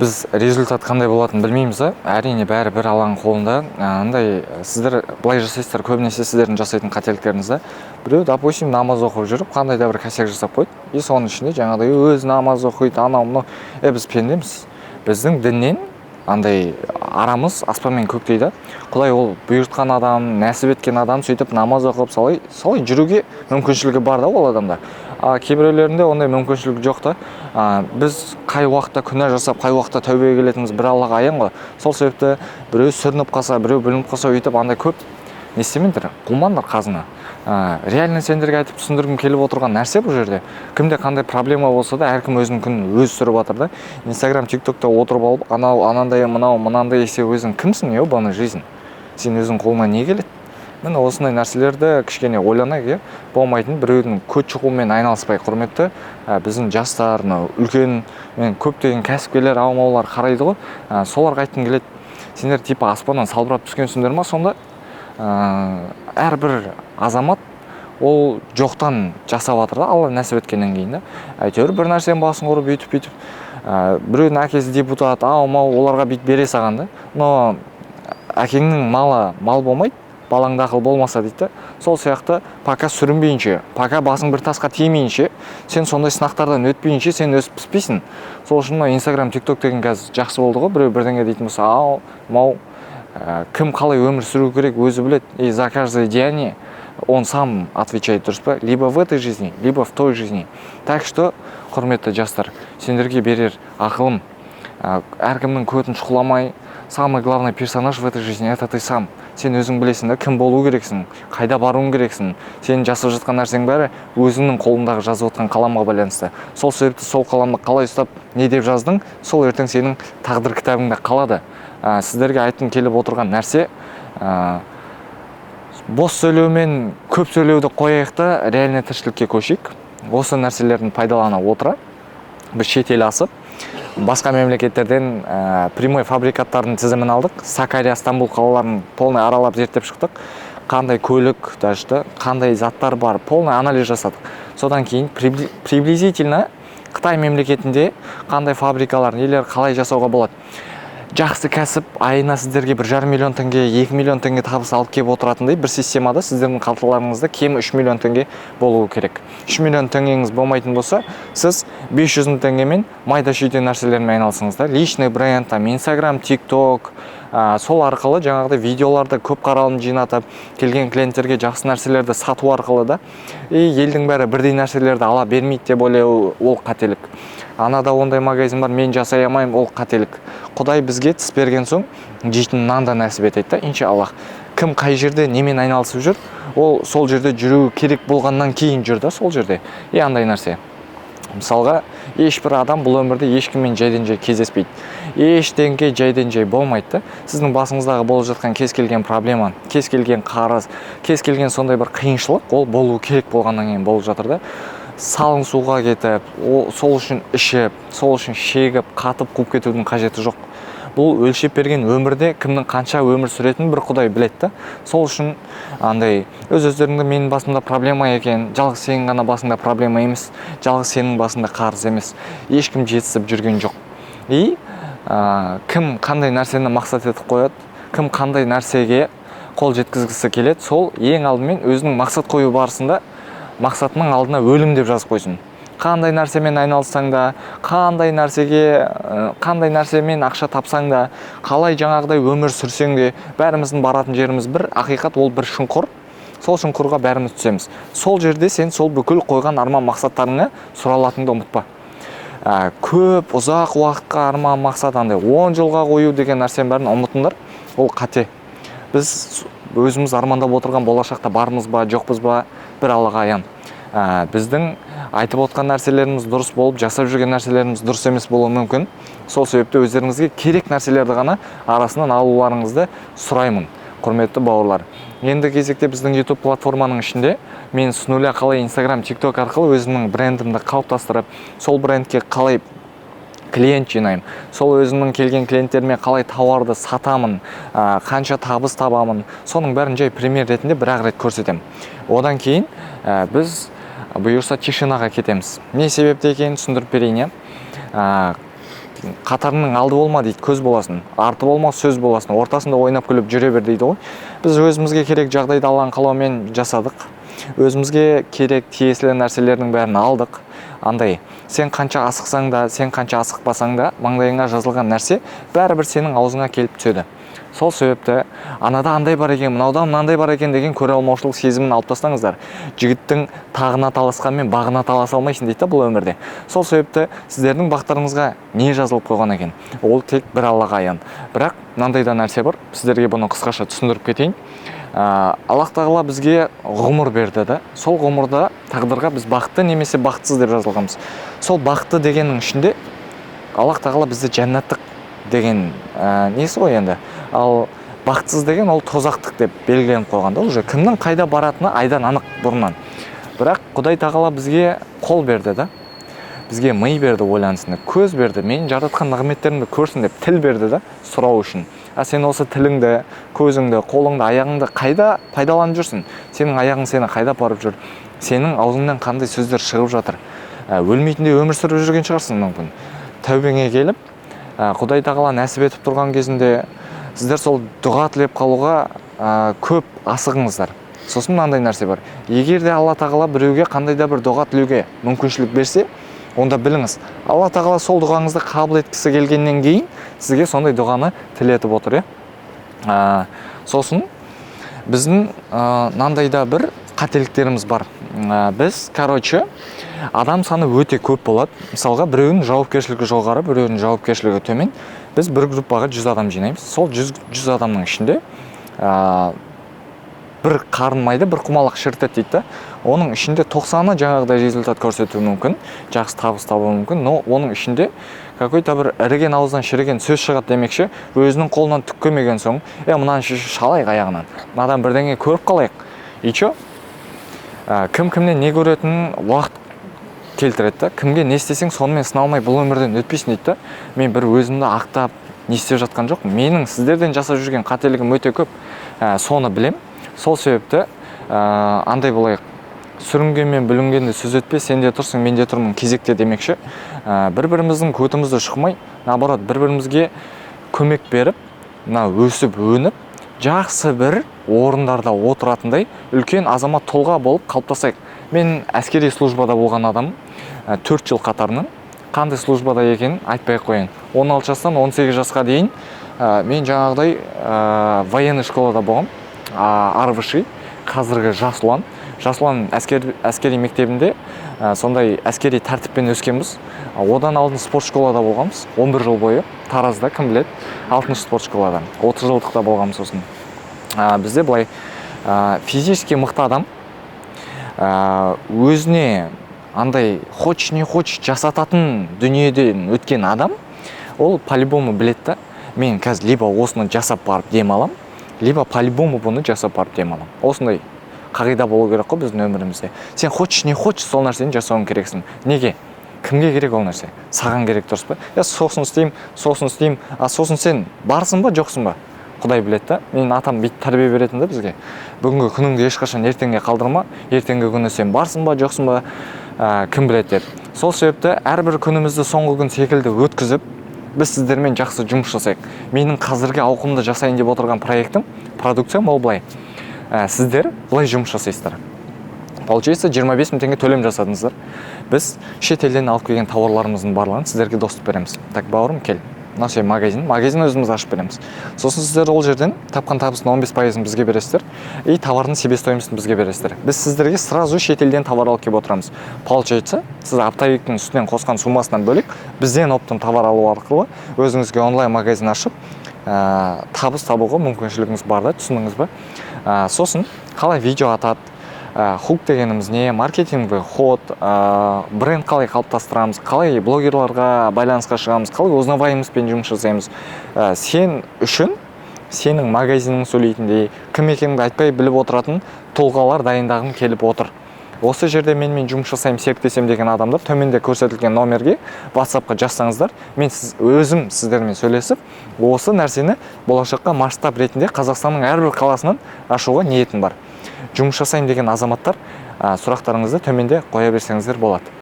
Біз результат қандай болатынын білмейміз да, әрине бәрі бір Алланың қолында. Андай сіздер былай жасайсыздар, көбінесе сіздердің жасайтын қателіктеріңізді. Біреу, допустим, намаз оқып жүріп, қандай да бір косяк жасап қойды. И соның ішінде жаңағыдай өзі намаз оқиды, анау мынау. Біз пендеміз. Біздің діннен андай арамыз аспан мен көктей да. Құдай ол бұйыртқан адам, нәсіп еткен адам сөйтіп намаз оқып, солай жүруге мүмкіншілігі бар да ол адамда. Кейбіреулерінде ондай мүмкіншілік жоқ та. Біз қай уақытта күнә жасап, қай уақытта тәубеге келетініміз бір Аллаға аян ғой. Сол себепті біреу сүрініп қалса, біреу бүлініп қалса өйтіп андай көп не істемеңдер, қылмаңдар қазына. Реально сендерге айтып түсіндіргім келіп отырған нәрсе бұл жерде. Кімде қандай проблема болса да, әркім өзінің күнін өзі сүріп жатыр да. Инстаграм, тиктокта отырып алып, анау, анандай, мынау, мынандай есе өзің кімсің, ебаный жизнь? Сен өзің қолыңа не келеді? Міне осындай нәрселерді кішкене ойланайық, болмайтын біреудің көт шығумен айналыспай, құрметті біздің жастар, үлкен көптеген кәсіпкерлер, аумаулар қарайды ғой, соларға айтқым келеді. Сендер типа аспаннан салбырап түскенсіңдер ма? Сонда әрбір азамат ол жоқтан жасап жатыр да, Алла нәсіп еткеннен кейін да. Әйтеуір бір нәрсенің басын ұрып бүйтіп, біреудің әкесі депутат, мал оларға бүйтіп бере саған да. Но әкеңнің малы мал болмайды, балаңда ақыл болмаса дейді. Сол сияқты пока сүрінбейінше, пока басың бір тасқа тимейінше, сен сондай сынақтардан өтпейінше сен өсіп піспейсің. Сол үшін Instagram, TikTok деген қазір жақсы болды ғой. Біреу бірдеңе дейтін болса, мау, кім қалай өмір сүру керек өзі біледі. И за каждое деяние он сам отвечает, дұрыс па? Либо в этой жизни, либо в той жизни. Так что, құрметті жастар, сендерге берер ақылым, әркімнің көтін шұқыламай, самый главный персонаж в этой жизни это ты сам. Сен өзің білесің да, кім болу керексің, қайда баруың керексің. Сен жасап жатқан нәрсең бәрі өзіңнің қолындағы жазып отқан қаламға байланысты. Сол себепті сол қаламды қалай ұстап, не деп жаздың, сол ертең сенің тағдыр кітабыңда қалады. Сіздерге айтқым келіп отырған нәрсе, бос сөйлеу мен көп сөйлеуді қояйық та, реальный тіршілікке көшейік. Осы нәрселерін пайдалана отыра, біз шетел асып, басқа мемлекеттерден прямой фабрикаттардың тізімін алдық. Сакария, Стамбул қалаларын полный аралап зерттеп шықтық. Қандай көлік, қандай заттар бар, полный анализ жасадық. Содан кейін приблизительно Қытай мемлекетінде қандай фабрикалар, нелер қалай жасауға болады. Жақсы кәсіп, айына сіздерге 1,5 миллион теңге, 2 миллион теңге табыс алып кеп отыратындай бір системада сіздердің қалталарыңызда кем 3 миллион теңге болуы керек. 3 миллион теңгеңіз болмайтын болса, сіз 500 мың теңгемен майда шүйде нәрселермен айналысыңыз да. Личный бренд, Instagram, TikTok, сол арқылы жаңағыдай видеоларды көп қаралым жинатып, келген клиенттерге жақсы нәрселерді сату арқылы да, елдің бәрі бірдей нәрселерді ала бермейді деп ойлау ол қателік. Анада ондай магазин бар, мен жасай алмаймын, ол қателік. Құдай бізге тіс берген соң жейтін нанды нәсіп етеді да, иншаллах. Кім қай жерде немен айналысып жүр, ол сол жерде жүру керек болғаннан кейін жүр да, сол жерде. Андай нәрсе. Мысалға, ешбір адам бұл өмірде ешкіммен жайдан-жай кездеспейді. Ештеңке жайдан-жай болмайды да. Сіздің басыңыздағы болып жатқан кез келген проблема, кез келген қарыз, кез келген сондай бір қиыншылық, ол болу керек болғаннан кейін болып жатыр да. Салың суға кетіп, сол үшін ішіп, сол үшін шегіп, қатып, қуып кетудің қажеті жоқ. Бұл өлшеп берген өмірде кімнің қанша өмір сүретінін бір Құдай біледі да. Сол үшін андай өз-өздеріңді менің басымда проблема екен, жалғыз сенің ғана басыңда проблема емес, жалғыз сенің басында қарыз емес. Ешкім жетісіп жүрген жоқ. И кім қандай нәрсені мақсат етіп қояды, кім қандай нәрсеге қол жеткізгісі келеді, сол ең алдымен өзінің мақсат қою барысында мақсатының алдына өлім деп жазып қойсын. Қандай нәрсемен айналыссаң да, қандай нәрсемен ақша тапсаң да, қалай жаңағыдай өмір сүрсең де, бәріміздің баратын жеріміз бір, ақиқат ол бір шұңқыр. Сол шұңқырға бәріміз түсеміз. Сол жерде сен сол бүкіл қойған арман мақсаттарыңа сұралатынды ұмытпа. Көп ұзақ уақытқа арман мақсат, 10 жылға қою деген нәрсенің бәрін ұмытыңдар. Ол қате. Біз өзіміз армандап отырған болашақта бармыз ба, жоқпыз ба, бір Аллаға аян. Біздің айтып отқан нәрселеріміз дұрыс болып, жасап жүрген нәрселеріміз дұрыс емес болуы мүмкін. Сол себепті өздеріңізге керек нәрселерді ғана арасынан алуларыңызды сұраймын, құрметті бауырлар. Енді кезекте біздің YouTube платформаның ішінде мен с нуля қалай Instagram, TikTok арқылы өзімнің брендімді қалыптастырып, сол брендке қалай клиент жинаймын, сол өзімнің келген клиенттеріме қалай тауарды сатамын, қанша табыс табамын, соның бәрін жай пример ретінде бір-ақ рет көрсетемін. Одан кейін біз бұйырса тишинаға кетеміз. Не себепті екенін түсіндіріп берейін. қатарының алды болма дейді, көз боласың, арты болма сөз боласың, ортасында ойнап күліп жүре бер дейді ғой. Біз өзімізге керек жағдайды Алланың қалауымен жасадық, өзімізге керек тиесілі нәрселердің бәрін алдық. Андай, сен қанша асықсаң да, сен қанша асықпасаң да, маңдайыңа жазылған нәрсе бәрібір сенің аузыңа келіп түседі. Сол себепті анада андай бар екен, мынауда мынандай бар екен деген көре алмаушылық сезімін алып тастаңыздар. Жігіттің тағына таласқанмен бағына таласа алмайсың дейді бұл өмірде. Сол себепті сіздердің бақтарыңызға не жазылып қойған екен, ол тек бір Аллаға аян. Бірақ мынандай да нәрсе бар, сіздерге бұны қысқаша түсіндіріп кетейін. Аллах тағала бізге ғұмыр берді да, сол ғұмырда тағдырға біз бақытты немесе бақытсыз деп жазылғанбыз. Сол бақытты дегеннің ішінде Аллах тағала бізді жәннаттық деген несі ғой енді. Ал бақытсыз деген ол тозақтық деп белгіленіп қойғанда, уже кімнің қайда баратыны айдан анық бұрыннан. Бірақ Құдай тағала бізге қол берді да, бізге ми берді ойлансын, көз берді, мен жаратқан нығметтерімді көрсін деп тіл берді да, сұрау үшін. Сен осы тіліңді, көзіңді, қолыңды, аяғыңды қайда пайдаланып жүрсің? Сенің аяғың сені қайда апарып жүр? Сенің аузыңнан қандай сөздер шығып жатыр? Өлмейтіндей өмір сүріп жүрген шығарсың мүмкін. Тәубеңе келіп, Құдай тағала нәсіп етіп тұрған кезінде сіздер сол дұға тілеп қалуға көп асығыңыздар. Сосын мынандай нәрсе бар. Егер де Алла тағала біреуге қандай да бір дұға тілеуге мүмкіншілік берсе, онда біліңіз, Алла тағала сол дұғаңызды қабыл еткісі келгеннен кейін сізге сондай дұғаны тілетіп отыр. Сосын біздің мынандай да бір қателіктеріміз бар. Біз, адам саны өте көп болады. Мысалға, біреудің жауапкершілігі жоғары, біреудің жауапкершілігі төмен. Біз бір группаға 100 адам жинаймыз. Сол 100 адамның ішінде бір қарын майды, бір құмалақ шірітеді дейді. Оның ішінде 90-ы жаңағыдай результат көрсетуі мүмкін, жақсы табыс табуы мүмкін, но оның ішінде какой-то бір іріген ауыздан шіріген сөз шығады демекші, өзінің қолынан түк көрмеген соң, мынаны шалайық аяғынан, мынадан бірдеңе көріп қалайық. Ичо, кім-кімнен не көретінін уақыт келтіреді. Кімге не істесең сонымен сыналмай бұл өмірден өтпейсің дейді. Мен бір өзімді ақтап не істеп жатқан жоқпын. Менің сіздерден жасап жүрген қателігім өте көп. Соны білем. Сол себепті андай болайық. Сүрінгенмен бүлінгенде сөз өтпе, сен де тұрсың, мен де тұрмын кезекте демекші. Бір-біріміздің көтімізді шықмай, наоборот, бір-бірімізге көмек беріп, өсіп, өніп, жақсы бір орындарда отыратындай үлкен азамат тұлға болып қалыптасайық. Мен әскери службада болған адам, 4 жыл қатарынан, қандай службада екенін айтпай қояйын. 16 жастан 18 жасқа дейін мен жаңағыдай военный школада болғам, Арвыши, қазіргі Жас ұлан әскери мектебінде сондай әскери тәртіппен өскенбіз. Одан алдын спорт школада болғанбыз, 11 жыл бойы, Таразда, кім біледі, 6 спорт школада, 30 жылдықта болғанбыз сосын. Бізде былай физически мықты адам, өзіне андай хоч не хоч жасататын дүниеден өткен адам, ол по-любому білетті. Мен қазір либо осыны жасап барып дем алам, либо по-любому бұны жасап барып дем алам. Осындай қағида болу керек қой біздің өмірімізде. Сен хоч не хоч сол нәрсені жасауың керексің. Неге? Кімге керек ол нәрсе? Саған керек, дұрыс па? Сосын істеймін. Сосын сен барсың ба, жоқсың ба? Құдай біледі. Менің атам бит тәрбие беретін бізге. Бүгінгі күніңді ешқашан ертеңге қалдырма. Ертеңгі күні сен барсың ба, жоқсың ба, кім біледі деп. Сол себепті әрбір күнімізді соңғы күн секілді өткізіп, біз сіздермен жақсы жұмыс жасайық. Менің қазіргі ауқымды жасайын деп отырған проектім, продукциям ол былай. Сіздер былай жұмыс жасайсыздар. Получается, 25 мың теңге төлем жасадыңыздар. Біз шет елден алып келген тауарларымыздың барлығын сіздерге доступ береміз. Так, бауырым, кел. Мына магазин өзіміз ашып береміз. Сосын сіздер ол жерден тапқан табыстың 15%-ын бізге бересіздер, и товардың себестоимостын бізге бересіздер. Біз сіздерге сразу шет елден товар алып келіп отырамыз. Получается, сіз оптовиктің үстінен қосқан суммасынан бөлек, бізден оптом товар алу арқылы өзіңізге онлайн магазин ашып, табыс табуға мүмкіншілігіңіз бар да, түсіндіңіз бе? Сосын қалай видео атады, хук дегеніміз не, маркетингі ход, бренд қалай қалыптастырамыз, қалай блогерларға байланысқа шығамыз, қалай узнаваемоспен жұмыс жасаймыз. Сен үшін сенің магазинің сөйлейтіндей, кім екеніңді айтпай біліп отыратын тұлғалар дайындағым келіп отыр. Осы жерде мен жұмыс жасаймын, серіктесем деген адамдар төменде көрсетілген номерге WhatsApp-қа жазсаңыздар, мен өзім сіздермен сөйлесіп, осы нәрсені болашаққа масштаб ретінде Қазақстанның әрбір қаласынан ашуға ниетім бар. Жұмыс жасайын деген азаматтар сұрақтарыңызды төменде қоя берсеңіздер болады.